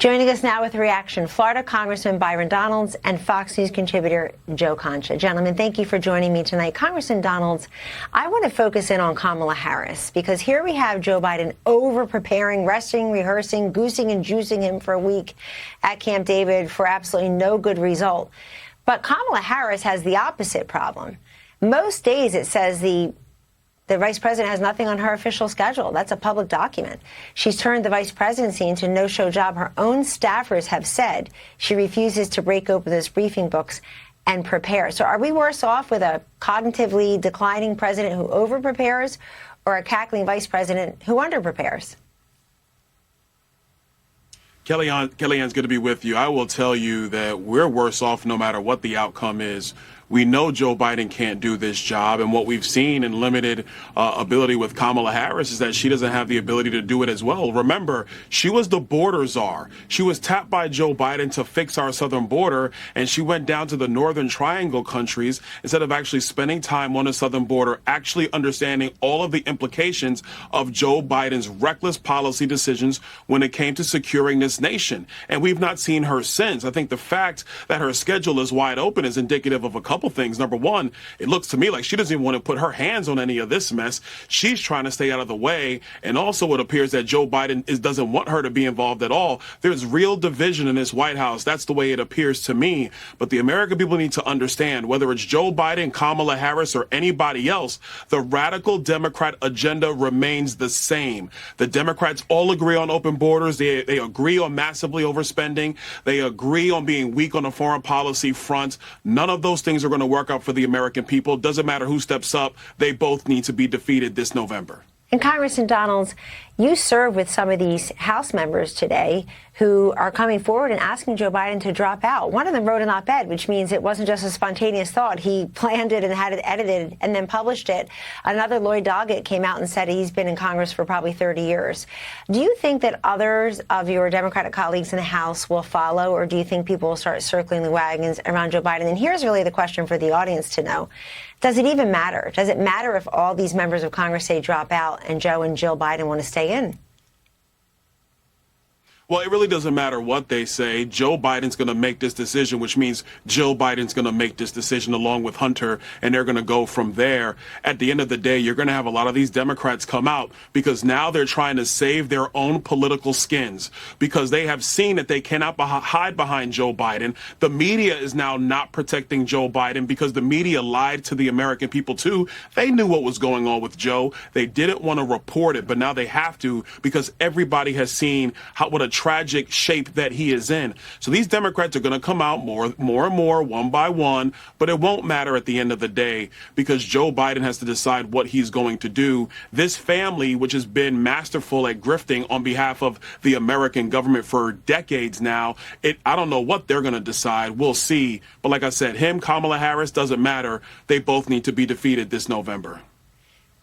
Joining us now with a reaction, Florida Congressman Byron Donalds and Fox News contributor Joe Concha. Gentlemen, thank you for joining me tonight. Congressman Donalds, I want to focus in on Kamala Harris because here we have Joe Biden over-preparing, resting, rehearsing, goosing and juicing him for a week at Camp David for absolutely no good result. But Kamala Harris has the opposite problem. Most days it says the vice president has nothing on her official schedule. That's a public document. She's turned the vice presidency into a no-show job. Her own staffers have said she refuses to break open those briefing books and prepare. So are we worse off with a cognitively declining president who over-prepares or a cackling vice president who under-prepares? Kellyanne's good to be with you. I will tell you that we're worse off no matter what the outcome is. We know Joe Biden can't do this job, and what we've seen in limited ability with Kamala Harris is that she doesn't have the ability to do it as well. Remember, she was the border czar. She was tapped by Joe Biden to fix our southern border, and she went down to the Northern Triangle countries instead of actually spending time on the southern border, actually understanding all of the implications of Joe Biden's reckless policy decisions when it came to securing this nation. And we've not seen her since. I think the fact that her schedule is wide open is indicative of a couple things. Number one, it looks to me like she doesn't even want to put her hands on any of this mess. She's trying to stay out of the way. And also it appears that Joe Biden doesn't want her to be involved at all. There's real division in this White House. That's the way it appears to me. But the American people need to understand, whether it's Joe Biden, Kamala Harris, or anybody else, the radical Democrat agenda remains the same. The Democrats all agree on open borders. They agree on massively overspending. They agree on being weak on the foreign policy front. None of those things are going to work out for the American people. Doesn't matter who steps up. They both need to be defeated this November. And Congressman Donalds, you serve with some of these House members today who are coming forward and asking Joe Biden to drop out. One of them wrote an op-ed, which means it wasn't just a spontaneous thought. He planned it and had it edited and then published it. Another, Lloyd Doggett, came out and said he's been in Congress for probably 30 years. Do you think that others of your Democratic colleagues in the House will follow, or do you think people will start circling the wagons around Joe Biden? And here's really the question for the audience to know. Does it even matter? Does it matter if all these members of Congress say drop out and Joe and Jill Biden want to stay in? Well, it really doesn't matter what they say. Joe Biden's going to make this decision, which means Jill Biden's going to make this decision along with Hunter, and they're going to go from there. At the end of the day, you're going to have a lot of these Democrats come out because now they're trying to save their own political skins because they have seen that they cannot hide behind Joe Biden. The media is now not protecting Joe Biden because the media lied to the American people, too. They knew what was going on with Joe. They didn't want to report it, but now they have to because everybody has seen what a tragic shape that he is in. So these Democrats are going to come out more and more, one by one, but it won't matter at the end of the day because Joe Biden has to decide what he's going to do. This family, which has been masterful at grifting on behalf of the American government for decades now, I don't know what they're going to decide. We'll see. But like I said, Kamala Harris, doesn't matter. They both need to be defeated this November.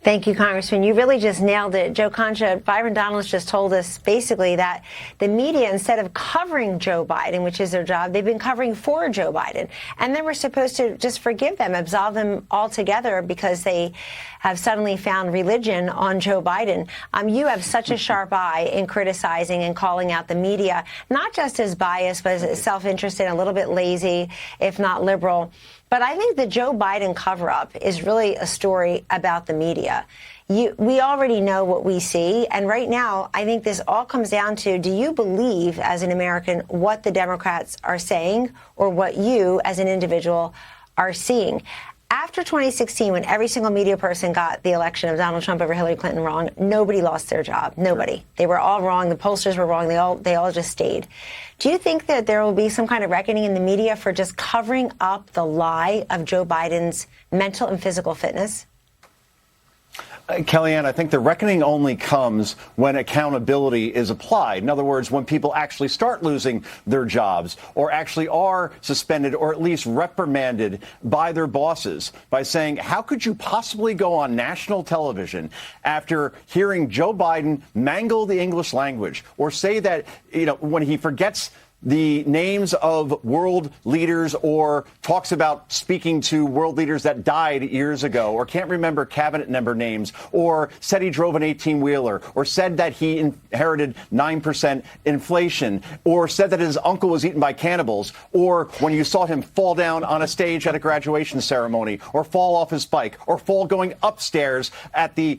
Thank you, Congressman. You really just nailed it. Joe Concha, Byron Donalds just told us basically that the media, instead of covering Joe Biden, which is their job, they've been covering for Joe Biden. And then we're supposed to just forgive them, absolve them altogether because they have suddenly found religion on Joe Biden. You have such a sharp eye in criticizing and calling out the media, not just as biased, but as self-interested, a little bit lazy, if not liberal. But I think the Joe Biden cover-up is really a story about the media. We already know what we see. And right now, I think this all comes down to, do you believe as an American what the Democrats are saying or what you as an individual are seeing? After 2016, when every single media person got the election of Donald Trump over Hillary Clinton wrong, nobody lost their job. Nobody. They were all wrong. The pollsters were wrong. They all just stayed. Do you think that there will be some kind of reckoning in the media for just covering up the lie of Joe Biden's mental and physical fitness? Kellyanne, I think the reckoning only comes when accountability is applied. In other words, when people actually start losing their jobs or actually are suspended or at least reprimanded by their bosses by saying, how could you possibly go on national television after hearing Joe Biden mangle the English language or say that, when he forgets the names of world leaders or talks about speaking to world leaders that died years ago, or can't remember cabinet member names, or said he drove an 18-wheeler, or said that he inherited 9% inflation, or said that his uncle was eaten by cannibals, or when you saw him fall down on a stage at a graduation ceremony, or fall off his bike, or fall going upstairs at the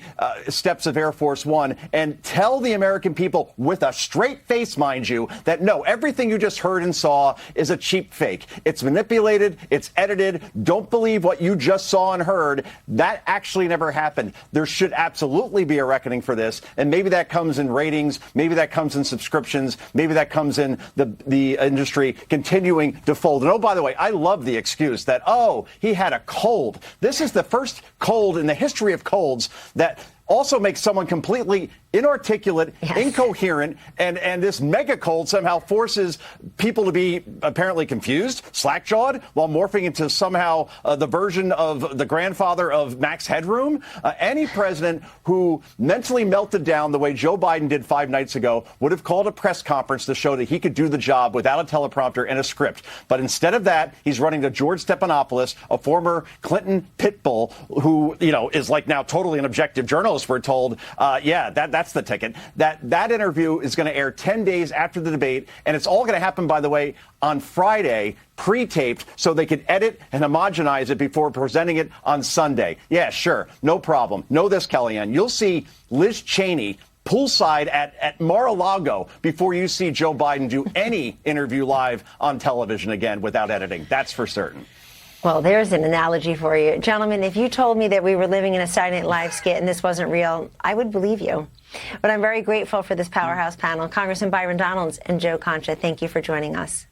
steps of Air Force One, and tell the American people with a straight face, mind you, that no, everything you just heard and saw is a cheap fake. It's manipulated. It's edited. Don't believe what you just saw and heard. That actually never happened. There should absolutely be a reckoning for this. And maybe that comes in ratings. Maybe that comes in subscriptions. Maybe that comes in the industry continuing to fold. And oh, by the way, I love the excuse that, oh, he had a cold. This is the first cold in the history of colds that also makes someone completely inarticulate, yes, incoherent, and this mega cold somehow forces people to be apparently confused, slack-jawed, while morphing into somehow the version of the grandfather of Max Headroom. Any president who mentally melted down the way Joe Biden did 5 nights ago would have called a press conference to show that he could do the job without a teleprompter and a script. But instead of that, he's running to George Stephanopoulos, a former Clinton pit bull who, is like now totally an objective journalist, we're told. That's the ticket. That interview is going to air 10 days after the debate, and it's all going to happen, by the way, on Friday, pre-taped, so they could edit and homogenize it before presenting it on Sunday. Yeah, sure, no problem. Know this, Kellyanne. You'll see Liz Cheney poolside at Mar-a-Lago before you see Joe Biden do any interview live on television again without editing. That's for certain. Well, there's an analogy for you. Gentlemen, if you told me that we were living in a Saturday Night Live skit and this wasn't real, I would believe you. But I'm very grateful for this powerhouse panel. Congressman Byron Donalds and Joe Concha, thank you for joining us.